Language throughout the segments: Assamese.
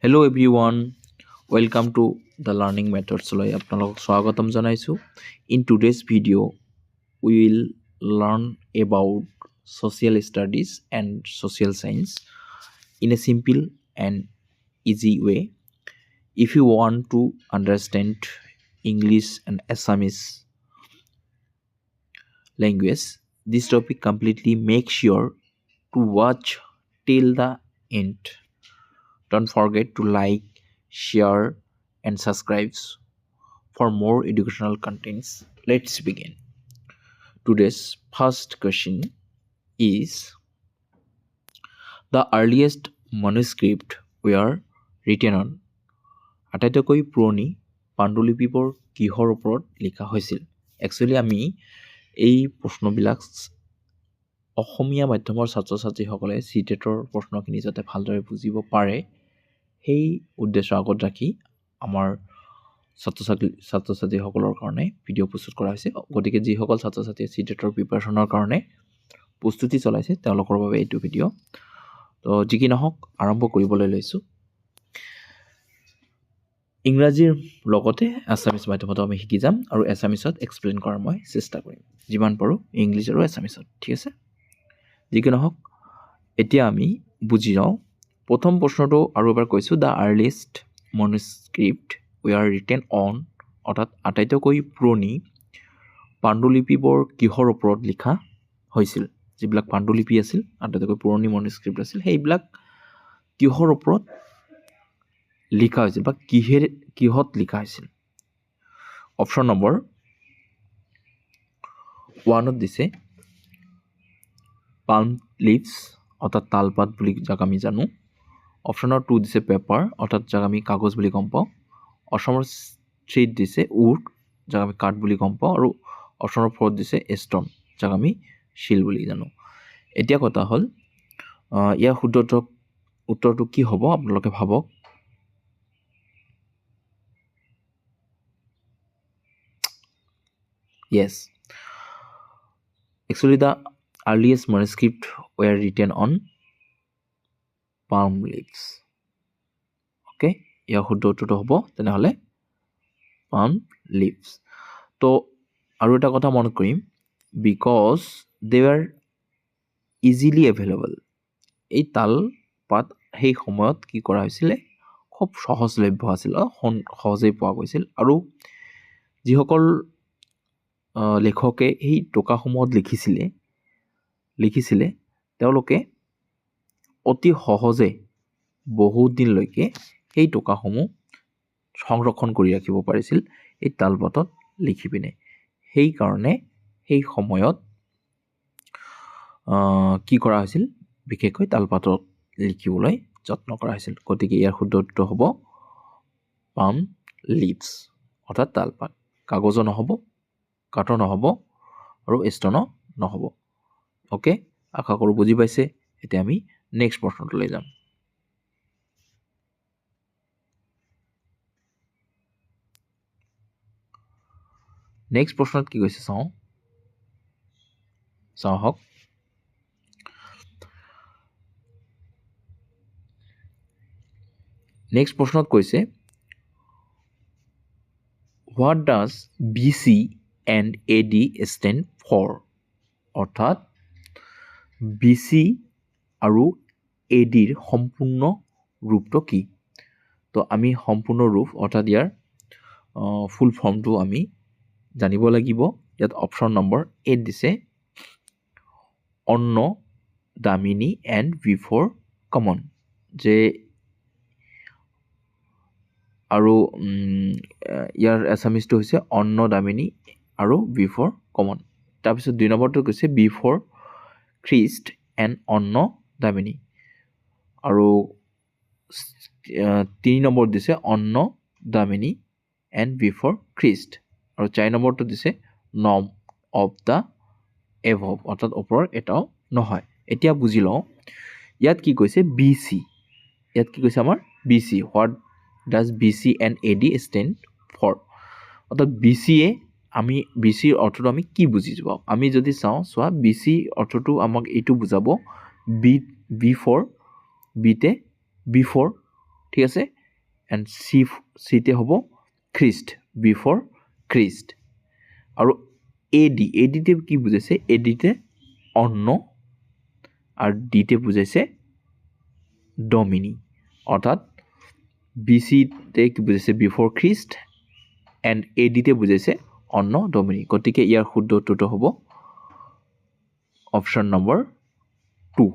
Hello everyone, welcome to the learning methods লৈ আপোনালোকক স্বাগতম জনাইছো. In today's video, we will learn about social studies and social science in a simple and easy way. If you want to understand English and Assamese language, this topic completely, make sure to watch till the end. Don't forget to like, share, and subscribe for more educational contents. Let's begin. Today's first question is the earliest manuscript were written on. আটাইতকৈ পুৰণি পাণ্ডুলিপিবোৰ কিহৰ ওপৰত লিখা হৈছিল? একচুৱেলি আমি এই প্ৰশ্নবিলাক অসমীয়া মাধ্যমৰ ছাত্ৰ ছাত্ৰীসকলে চিটেটৰ প্ৰশ্নখিনি যাতে ভালদৰে বুজিব পাৰে সেই উদ্দেশ্য আগত ৰাখি আমাৰ ছাত্ৰ ছাত্ৰীসকলৰ কাৰণে ভিডিঅ' প্ৰস্তুত কৰা হৈছে। গতিকে যিসকল ছাত্ৰ ছাত্ৰীয়ে চিটেটৰ প্ৰিপাৰেশ্যনৰ কাৰণে প্ৰস্তুতি চলাইছে তেওঁলোকৰ বাবে এইটো ভিডিঅ'। তো যি কি নহওক আৰম্ভ কৰিবলৈ লৈছোঁ। ইংৰাজীৰ লগতে আছামিজ মাধ্যমতো আমি শিকি যাম আৰু এছামিছত এক্সপ্লেইন কৰাৰ মই চেষ্টা কৰিম যিমান পাৰোঁ ইংলিছ আৰু এছামিছত, ঠিক আছে? যি কি নহওক এতিয়া আমি বুজি যাওঁ। প্ৰথম প্ৰশ্নটো আৰু এবাৰ কৈছোঁ, দ্য আৰ্লিয়েষ্ট মনুস্ক্ৰিপ্ট ৱেৰ ৰিটেন অন, অৰ্থাৎ আটাইতকৈ পুৰণি পাণ্ডুলিপিবোৰ কিহৰ ওপৰত লিখা হৈছিল? যিবিলাক পাণ্ডুলিপি আছিল, আটাইতকৈ পুৰণি মনুস্ক্ৰিপ্ট আছিল, সেইবিলাক কিহৰ ওপৰত লিখা হৈছিল বা কিহত লিখা হৈছিল? অপশ্যন নম্বৰ 1ত দিছে পাল্ম লিভছ, অৰ্থাৎ তালপাত বুলি যাক আমি জানো। অপশ্যনৰ 2 দিছে পেপাৰ, অৰ্থাৎ যাক আমি কাগজ বুলি গম পাওঁ। অপশ্যনৰ 3 দিছে উড, যাক আমি কাঠ বুলি গম পাওঁ। আৰু অপশ্যনৰ 4 দিছে ষ্ট'ন, যাক আমি শিল বুলি জানো। এতিয়া কথা হ'ল ইয়াৰ শুদ্ধ উত্তৰটো কি হ'ব আপোনালোকে ভাবক। Yes, actually the earliest manuscript were written on palm leaves. Okay, ইয়াৰ শুদ্ধ উত্তৰটো হ'ব তেনেহ'লে palm leaves. তো আৰু এটা কথা মনত কৰিম, because they R easily available. এই তাল পাত সেই সময়ত কি কৰা হৈছিলে, খুব সহজলভ্য আছিল, সহজেই পোৱা গৈছিল। আৰু যিসকল লেখকে এই টোকাসমূহত লিখিছিলে তেওঁলোকে অতি সহজে বহুত দিনলৈকে সেই টোকাসমূহ সংৰক্ষণ কৰি ৰাখিব পাৰিছিল এই তালপাতত লিখি পিনে। সেইকাৰণে সেই সময়ত কি কৰা হৈছিল, বিশেষকৈ তালপাতত লিখিবলৈ যত্ন কৰা হৈছিল। গতিকে ইয়াৰ শুদ্ধ উত্তৰ হ'ব পাল্ম লিভছ, অৰ্থাৎ তালপাত। কাগজো নহ'ব, কাঠো নহ'ব আৰু ষ্টনো নহ'ব। অ'কে, আশা কৰোঁ বুজি পাইছে। এতিয়া আমি নেক্সট প্ৰশ্নটোলৈ যাম। নেক্সট প্ৰশ্নত কি কৈছে চাওঁ আহক। নেক্সট প্ৰশ্নত কৈছে, what does BC and AD stand for? অৰ্থাৎ BC আৰু ADৰ সম্পূৰ্ণ ৰূপটো কি? তো আমি সম্পূৰ্ণ ৰূপ অৰ্থাৎ ইয়াৰ ফুল ফৰ্মটো আমি জানিব লাগিব। ইয়াত অপশ্যন নম্বৰ 8 দিছে অন্ন দামিনী এণ্ড বিফৰ কমন, যে আৰু ইয়াৰ এছামিজটো হৈছে অন্ন দামিনী আৰু বিফৰ কমন। তাৰপিছত 2 নম্বৰটো কৈছে বিফৰ খ্ৰীষ্ট এণ্ড অন্ন দামিনী। আৰু 3 নম্বৰ দিছে অন্ন দামিনী এণ্ড বিফৰ খ্ৰীষ্ট। আৰু 4 নম্বৰটো দিছে নম অফ দ্য এভভ, অৰ্থাৎ ওপৰৰ এটাও নহয়। এতিয়া বুজি লওঁ ইয়াত কি কৈছে BC, ইয়াত কি কৈছে আমাৰ BC। What does BC and AD stand for? অৰ্থাৎ BCয়ে আমি BCৰ অৰ্থটো আমি কি বুজি পাওঁ? আমি যদি চাওঁ, চোৱা BC অৰ্থটো আমাক এইটো বুজাব বিতে বিফৰ, ঠিক আছে এণ্ড চিতে হ'ব খ্ৰীষ্ট বিফৰ খ্ৰীষ্ট আৰু এডিতে কি বুজাইছে এডিতে অন্ন আৰু ডিতে বুজাইছে ডমিনি অৰ্থাৎ বিচিতে কি বুজাইছে বিফৰ খ্ৰীষ্ট এণ্ড এডিতে বুজাইছে অন্ন ডমিনি গতিকে ইয়াৰ শুদ্ধ উত্তৰটো হ'ব অপশ্যন নম্বৰ 2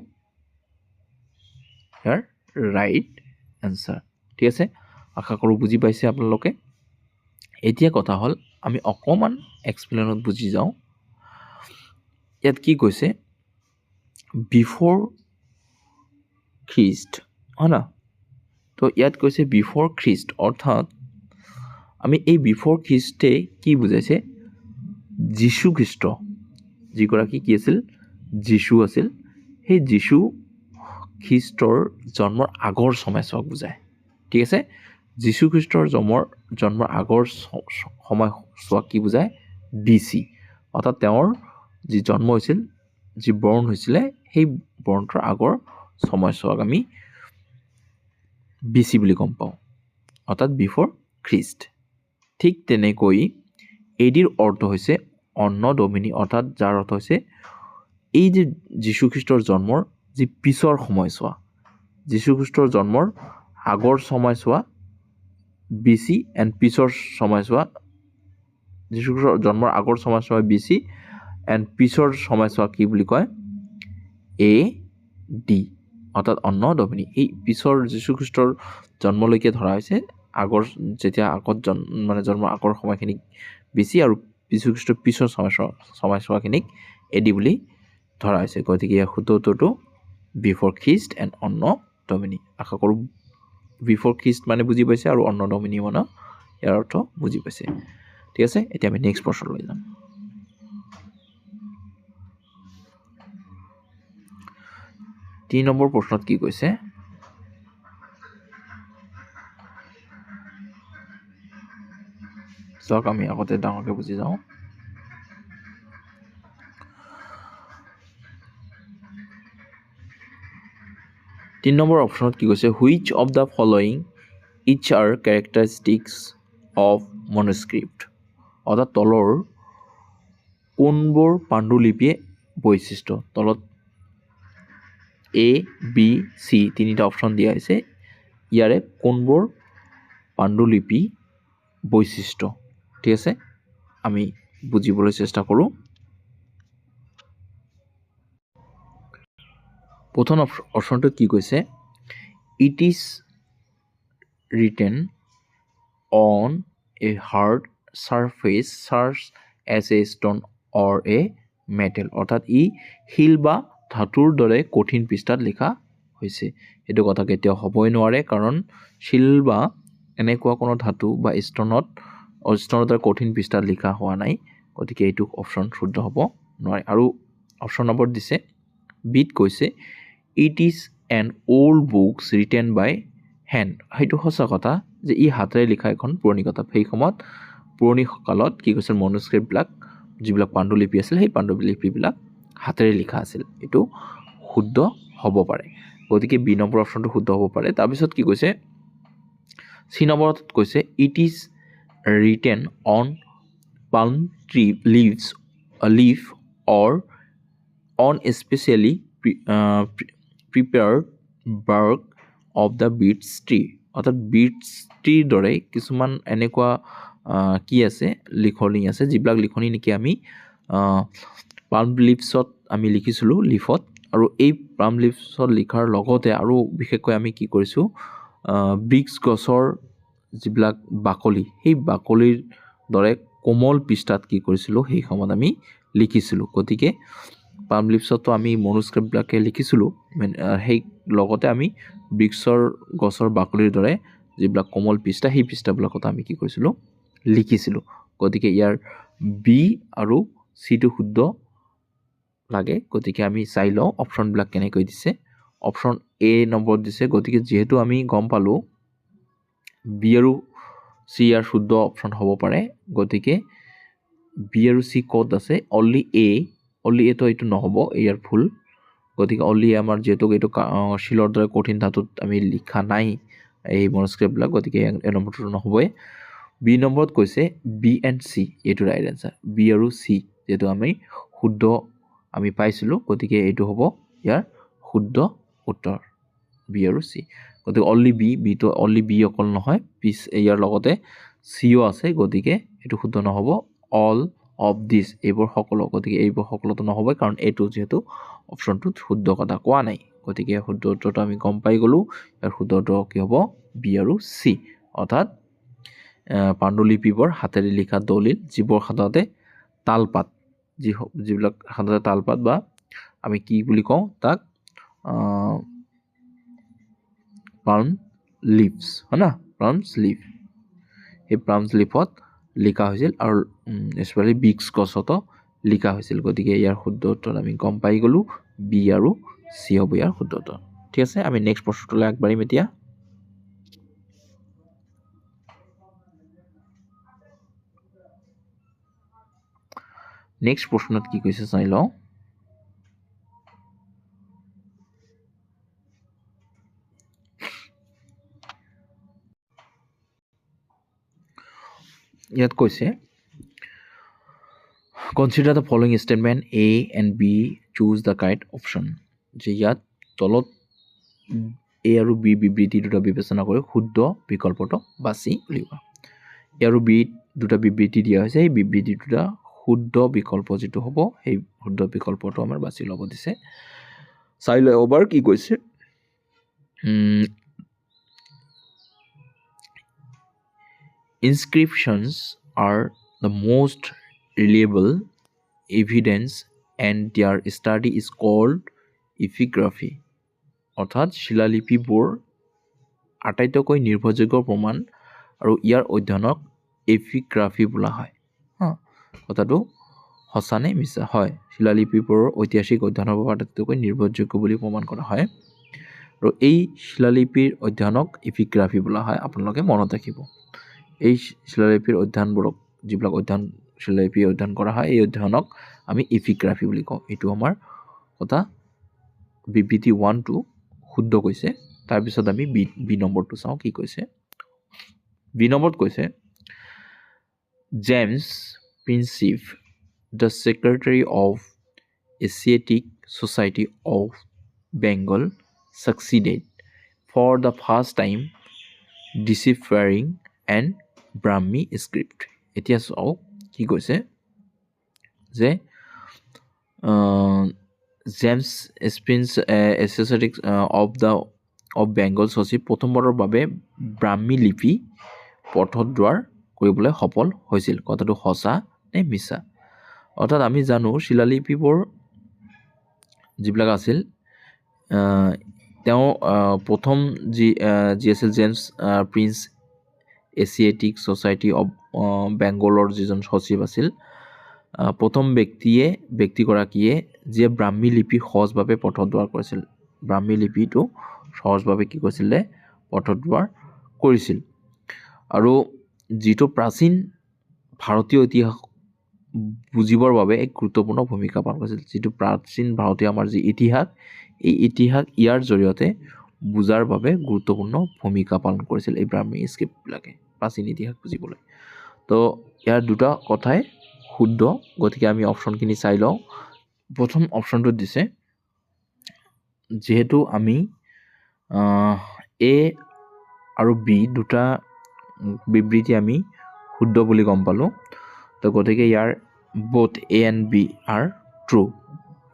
ইয়াৰ ৰাইট এনচাৰ ঠিক আছে আশা কৰোঁ বুজি পাইছে আপোনালোকে এতিয়া কথা হ'ল আমি অকণমান এক্সপ্লেইনত বুজি যাওঁ ইয়াত কি কৈছে বিফৰ খ্ৰীষ্ট হয় না তো ইয়াত কৈছে বিফৰ খ্ৰীষ্ট অৰ্থাৎ আমি এই বিফৰ খ্ৰীষ্টে কি বুজাইছে যীশু খ্ৰীষ্ট যিগৰাকী কি আছিল যীশু আছিল সেই যীশু খ্ৰীষ্টৰ জন্মৰ আগৰ সময়ছোৱাক বুজায় ঠিক আছে যীশু খ্ৰীষ্টৰ জন্মৰ আগৰ সময়ছোৱাক কি বুজায় BC অৰ্থাৎ তেওঁৰ যি জন্ম হৈছিল যি বৰ্ণ হৈছিলে সেই বৰ্ণটোৰ আগৰ সময়ছোৱাক আমি BC বুলি গম পাওঁ অৰ্থাৎ বিফৰ খ্ৰীষ্ট ঠিক তেনেকৈ এডিৰ অৰ্থ হৈছে অন্ন ডমিনি অৰ্থাৎ যাৰ অৰ্থ হৈছে এই যে যীশু খ্ৰীষ্টৰ জন্মৰ যি পিছৰ সময়ছোৱা যীশু খ্ৰীষ্টৰ জন্মৰ আগৰ সময়ছোৱা BC এণ্ড পিছৰ সময়ছোৱা যীশু খ্ৰীষ্টৰ জন্মৰ আগৰ সময়ছোৱা BC এণ্ড পিছৰ সময়ছোৱা কি বুলি কয় AD অৰ্থাৎ অন্ন ডমিনি এই পিছৰ যীশু খ্ৰীষ্টৰ জন্মলৈকে ধৰা হৈছে আগৰ যেতিয়া আগত জন্মৰ আগৰ সময়খিনিক BC আৰু যীশু খ্ৰীষ্টৰ পিছৰ সময়ছোৱাখিনিক AD বুলি ধৰা হৈছে গতিকে ইয়াৰ শুদ্ধ উত্তৰটো বিফৰ খ্ৰীষ্ট এণ্ড অন্ন ডমিনি আশা কৰোঁ বিফৰ খ্ৰীষ্ট মানে বুজি পাইছে আৰু অন্ন ডমিনি মানে ইয়াৰ অৰ্থ বুজি পাইছে ঠিক আছে এতিয়া আমি নেক্সট প্ৰশ্নলৈ যাম 3 নম্বৰ প্ৰশ্নত কি কৈছে চাওক আমি আগতে ডাঙৰকৈ বুজি যাওঁ 3 নম্বৰ অপশ্যনত কি কৈছে which of the following is are characteristics of manuscript অৰ্থাৎ তলৰ কোনবোৰ পাণ্ডুলিপিয়ে বৈশিষ্ট্য তলত A B C তিনিটা অপশ্যন দিয়া হৈছে ইয়াৰে কোনবোৰ পাণ্ডুলিপি বৈশিষ্ট্য ঠিক আছে আমি বুজিবলৈ চেষ্টা কৰোঁ প্ৰথম অপশ্যনটোত কি কৈছে it is written on a hard surface চাৰ্জ as a stone or a metal অৰ্থাৎ ই শিল বা ধাতুৰ দৰে কঠিন পৃষ্ঠাত লিখা হৈছে এইটো কথা কেতিয়াও হ'বই নোৱাৰে কাৰণ শিল বা এনেকুৱা কোনো ধাতু বা ষ্টনৰ দৰে কঠিন পৃষ্ঠাত লিখা হোৱা নাই গতিকে এইটো অপশ্যন শুদ্ধ হ'ব নোৱাৰে আৰু অপশ্যন নম্বৰ দিছে বিত কৈছে it is an old books written by hand সেইটো সঁচা কথা যে ই হাতেৰে লিখা এখন পুৰণি কিতাপ সেই সময়ত পুৰণি কালত কি কৈছিল মনোস্ক্ৰিপ্টবিলাক যিবিলাক পাণ্ডুলিপি আছিল সেই পাণ্ডুলিপিবিলাক হাতেৰে লিখা আছিল এইটো শুদ্ধ হ'ব পাৰে গতিকে বি নম্বৰ অপশ্যনটো শুদ্ধ হ'ব পাৰে তাৰপিছত কি কৈছে চি নম্বৰত কৈছে it is written on palm tree leave or on specially prepared bark of the birch tree অৰ্থাৎ বিটছ ট্ৰিৰ দৰে কিছুমান এনেকুৱা কি আছে লিখনি আছে যিবিলাক লিখনি নেকি আমি পাল্ম লিভছত আমি লিখিছিলোঁ লিফত আৰু এই পাল্ম লিভছত লিখাৰ লগতে আৰু বিশেষকৈ আমি কি কৰিছোঁ ব্ৰিক্স গছৰ যিবিলাক বাকলি সেই বাকলিৰ দৰে কোমল পৃষ্ঠাত কি কৰিছিলোঁ সেই সময়ত আমি লিখিছিলোঁ গতিকে পাল্ম লিভছতো আমি মনোস্ক্ৰিপ্টবিলাকে লিখিছিলোঁ সেই লগতে আমি ব্ৰিক্সৰ গছৰ বাকলিৰ দৰে যিবিলাক কোমল পৃষ্ঠা সেই পৃষ্ঠাবিলাকত আমি কি কৰিছিলোঁ লিখিছিলোঁ গতিকে ইয়াৰ বি আৰু চিটো শুদ্ধ লাগে গতিকে আমি চাই লওঁ অপশ্যনবিলাক কেনেকৈ দিছে অপশ্যন এ নম্বৰত দিছে গতিকে যিহেতু আমি গম পালোঁ বি আৰু চি ইয়াৰ শুদ্ধ অপশ্যন হ'ব পাৰে গতিকে বি আৰু চি ক'ত আছে অনলি এটো এইটো নহ'ব ইয়াৰ ভুল গতিকে অনলি আমাৰ যিহেতু এইটো শিলৰ দৰে কঠিন ধাতুত আমি লিখা নাই এই মনস্ক্ৰিপ্টবিলাক, গতিকে এ নম্বৰটো নহ'বই। বি নম্বৰত কৈছে বি এণ্ড চি, এইটো ৰাইট এনচাৰ। বি আৰু চি যিহেতু আমি শুদ্ধ আমি পাইছিলোঁ, গতিকে এইটো হ'ব ইয়াৰ শুদ্ধ উত্তৰ, বি আৰু চি। গতিকে অনলি বিটো অনলি বি অকল নহয়, ইয়াৰ লগতে চিও আছে, গতিকে এইটো শুদ্ধ নহ'ব। অল অফ দিছ, এইবোৰ সকলো, গতিকে এইবোৰ সকলোতো নহ'বই, কাৰণ এইটো যিহেতু অপশ্যনটোত শুদ্ধ কথা কোৱা নাই, গতিকে শুদ্ধ উত্তৰটো আমি গম পাই গ'লোঁ। ইয়াৰ শুদ্ধ উত্তৰ কি হ'ব? বি আৰু চি, অৰ্থাৎ পাণ্ডুলিপিবোৰ হাতেৰে লিখা দলিল, যিবোৰ সাধাৰণতে তালপাত, যিবিলাক সাধাৰণতে তালপাত বা আমি কি বুলি কওঁ তাক, পাল্ম লিভছ, হয় না, পাল্মছ লিভ, সেই পাল্মছ লিভত লিখা হৈছিল, আৰু স্পেচিয়েলি বিক্স গছতো লিখা হৈছিল। গতিকে ইয়াৰ শুদ্ধ উত্তৰ আমি গম পাই গ'লোঁ, বি আৰু চি হ'ব ইয়াৰ শুদ্ধ উত্তৰ। ঠিক আছে, আমি নেক্সট প্ৰশ্নটোলৈ আগবাঢ়িম এতিয়া। নেক্সট প্ৰশ্নত কি কৈছে চাই লওঁ। ইয়াত কৈছে consider the following statement, A and B choose the correct option. যে ইয়াত তলত এ আৰু বি বিবৃতি দুটা বিবেচনা কৰি শুদ্ধ বিকল্পটো বাছি উলিওৱা। এ আৰু বি দুটা বিবৃতি দিয়া হৈছে, সেই বিবৃতি দুটা শুদ্ধ বিকল্প যিটো হ'ব, সেই শুদ্ধ বিকল্পটো আমাৰ বাছি ল'ব দিছে। চাই লওঁ এবাৰ কি কৈছে। Inscriptions are the most reliable evidence and their study is called epigraphy. অৰ্থাৎ শিলালিপিবোৰ আটাইতকৈ নিৰ্ভৰযোগ্য প্ৰমাণ আৰু ইয়াৰ অধ্যয়নক এপিগ্ৰাফি বোলা হয়। কথাটো সঁচা নে মিছা? হয়, শিলালিপিবোৰৰ ঐতিহাসিক অধ্যয়নৰ বাবে আটাইতকৈ নিৰ্ভৰযোগ্য বুলি প্ৰমাণ কৰা হয়, আৰু এই শিলালিপিৰ অধ্যয়নক এপিগ্ৰাফি বোলা হয়। আপোনালোকে মনত ৰাখিব, এই শিলালিপিৰ অধ্যয়নবোৰক, যিবিলাক শিলালিপি অধ্যয়ন কৰা হয়, এই অধ্যয়নক আমি এপিগ্ৰাফি বুলি কওঁ। এইটো আমাৰ কথা। বিবৃতি 1টো শুদ্ধ কৈছে। তাৰপিছত আমি বি নম্বৰটো চাওঁ কি কৈছে। বি নম্বৰত কৈছে James Prinsep, the secretary of Asiatic Society of Bengal, succeeded for the first time deciphering and Brahmi script. এতিয়া চাওক কি কৈছে যে James Prinsep Asiatic of Bengal সচিব প্ৰথমবাৰৰ বাবে ব্ৰাহ্মী লিপি পথদ্বাৰ কৰিবলৈ সফল হৈছিল। কথাটো সঁচা নে মিছা? অৰ্থাৎ আমি জানো শিলালিপিবোৰ যিবিলাক আছিল, তেওঁ প্ৰথম যি আছিল জেমছ প্ৰিন্স এছিয়েটিক ছ'চাইটি অফ বেংগলৰ যিজন সচিব আছিল, প্ৰথম ব্যক্তিগৰাকীয়ে যিয়ে ব্ৰাহ্মী লিপি সহজভাৱে পথদ্বাৰ কৰিছিল। ব্ৰাহ্মী লিপিটো সহজভাৱে কি কৰিছিলে? পথদ্বাৰ কৰিছিল। আৰু যিটো প্ৰাচীন ভাৰতীয় ইতিহাস বুজিবৰ বাবে এক গুৰুত্বপূৰ্ণ ভূমিকা পালন কৰিছিল। যিটো প্ৰাচীন ভাৰতীয় আমাৰ যি ইতিহাস, এই ইতিহাস ইয়াৰ জৰিয়তে বুজাৰ বাবে গুৰুত্বপূৰ্ণ ভূমিকা পালন কৰিছিল এই ব্ৰাহ্মী স্ক্ৰিপ্টবিলাকে প্ৰাচীন ইতিহাস বুজিবলৈ। তো ইয়াৰ দুটা কথাই শুদ্ধ, গতিকে আমি অপশ্যনখিনি চাই লওঁ। প্ৰথম অপশ্যনটোত দিছে, যিহেতু আমি এ আৰু বি দুটা বিবৃতি আমি শুদ্ধ বুলি গম পালোঁ, তো গতিকে ইয়াৰ both A and B are true.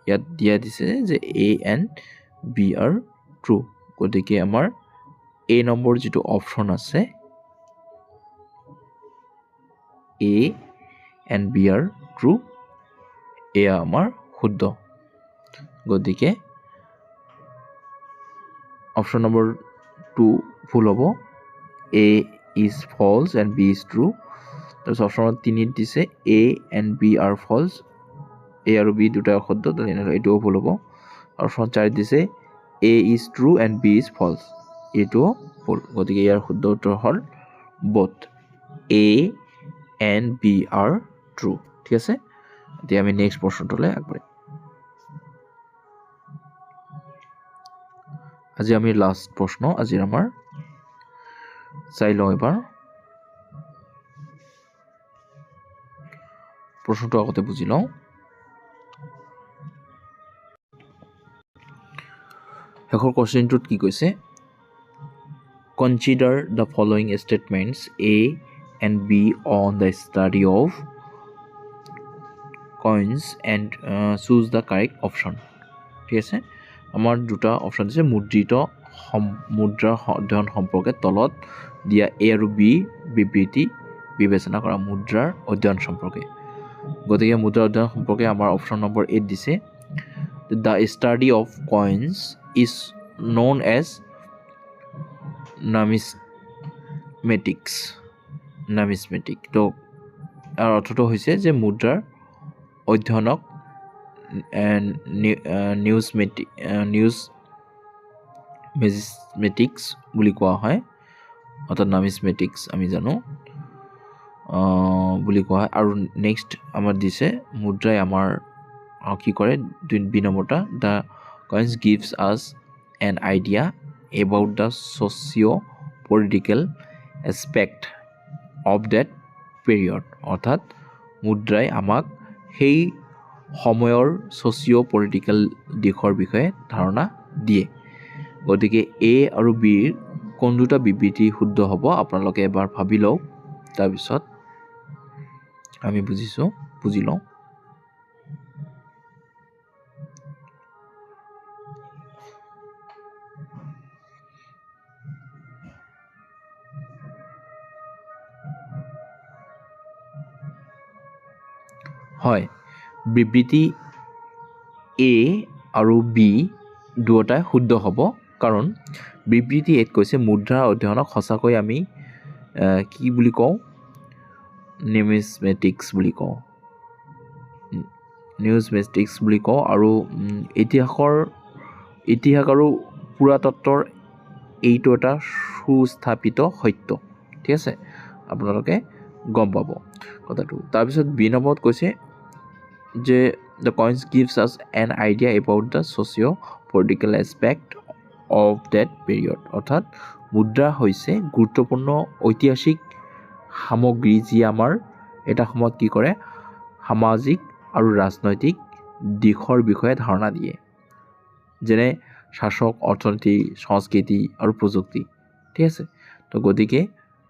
ইয়াত দিয়া দিছে যে A and B are true, গতিকে আমাৰ A নম্বৰ যিটো অপশ্যন আছে, A and B are true, এয়া আমাৰ শুদ্ধ। গতিকে অপশ্যন নম্বৰ 2 ভুল হ'ব, A is false and B is true। তাৰপিছত অপশ্যন নম্বৰ 3 দিছে A and B are false, A আৰু B দুটা শুদ্ধ, তেনেহ'লে এইটোও ভুল হ'ব। অপশ্যন 4 দিছে A is true and B is false, এইটোও ভুল। গতিকে ইয়াৰ শুদ্ধ উত্তৰ হ'ল both A and B are true। ঠিক আছে, এতিয়া আমি নেক্সট প্ৰশ্নটোলৈ আগবাঢ়িম। আজি আমি লাষ্ট প্ৰশ্ন, আজিৰ আমাৰ চাই লওঁ এবাৰ প্ৰশ্নটো আগতে বুজি লওঁ শেষৰ কোৱেশ্চনটোত কি কৈছে consider the following statements A and B on the study of coins and choose the correct option ঠিক আছে আমাৰ দুটা অপচন আছে মুদ্ৰাৰ অধ্যয়ন সম্পৰ্কে তলত দিয়া A আৰু B বিবৃতি বিবেচনা কৰা মুদ্ৰাৰ অধ্যয়ন সম্পৰ্কে গতিকে মুদ্ৰাৰ অধ্যয়ন সম্পৰ্কে আমাৰ অপচন নম্বৰ 8 দিছে the study of coins is known as numismatic তো আৰু অৰ্থটো হৈছে যে মুদ্ৰাৰ অধ্যয়নক নিউজমেটিক্স বুলি কোৱা হয় অৰ্থাৎ নামিছমেটিক্স আমি জানো বুলি কোৱা হয় আৰু নেক্সট আমাৰ দিছে মুদ্ৰাই আমাৰ কি কৰে 2 নম্বৰটা দ্য কইন্স গিভছ আছ an idea about the socio-political aspect of that period অৰ্থাৎ মুদ্ৰাই আমাক সেই সময়ৰ socio-political দিশৰ বিষয়ে ধাৰণা দিয়ে গতিকে A আৰু B কোন দুটা বিবৃতি শুদ্ধ হ'ব আপোনালোকে এবাৰ ভাবি লওক তাৰপিছত আমি বুজি লওঁ হয় বিবৃতি A আৰু B দুয়োটাই শুদ্ধ হ'ব কাৰণ বিবৃতি এত কৈছে মুদ্ৰাৰ অধ্যয়নক সঁচাকৈ আমি কি বুলি কওঁ নিউমিছমেটিক্স বুলি কওঁ আৰু ইতিহাস আৰু পুৰাতত্ত্বৰ এইটো এটা সুস্থাপিত সত্য ঠিক আছে আপোনালোকে গম পাব কথাটো তাৰপিছত B নম্বৰত কৈছে যে the coins gives us an idea about the socio-political aspect of that period অৰ্থাৎ মুদ্ৰা হৈছে গুৰুত্বপূৰ্ণ ঐতিহাসিক সামগ্ৰী যি আমাৰ এটা সময়ত কি কৰে সামাজিক আৰু ৰাজনৈতিক দিশৰ বিষয়ে ধাৰণা দিয়ে যেনে শাসক অৰ্থনীতি সংস্কৃতি আৰু প্ৰযুক্তি ঠিক আছে তো গতিকে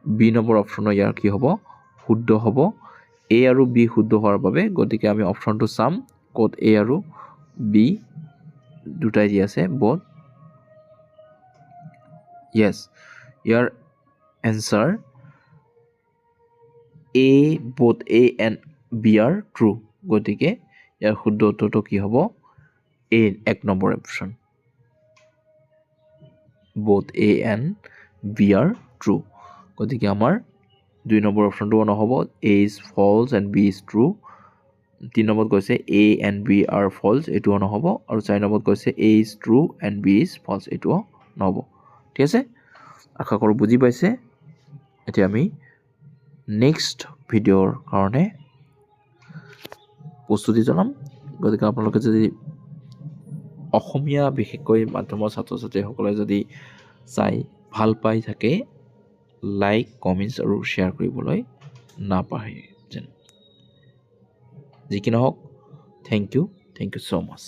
B নম্বৰ অপচনৰ ইয়াৰ কি হ'ব শুদ্ধ হ'ব A আৰু B শুদ্ধ হোৱাৰ বাবে গতিকে আমি অপচনটো চাম ক'ত A আৰু B দুটাই দি আছে both yes your answer both A and B are true গতিকে ইয়াৰ শুদ্ধ উত্তৰটো কি হ'ব A 1 number option both A and B are true গতিকে আমাৰ 2 নম্বৰ অপচনটো নহ'ব A is false and B is true 3 নম্বৰত কৈছে A and B are false এইটো নহ'ব আৰু 4 নম্বৰত কৈছে A is true and B is false এইটো নহ'ব ঠিক আছে আশা কৰোঁ বুজি পাইছে এতিয়া আমি নেক্সট ভিডিঅ'ৰ কাৰণে প্ৰস্তুতি জনাম গতিকে আপোনালোকে যদি অসমীয়া বিশেষকৈ মাধ্যমৰ ছাত্ৰ ছাত্ৰীসকলে যদি চাই ভাল পাই থাকে লাইক কমেণ্টছ আৰু শ্বেয়াৰ কৰিবলৈ নাপাহৰে যেন যি কি নহওক থেংক ইউ ছ' মাছ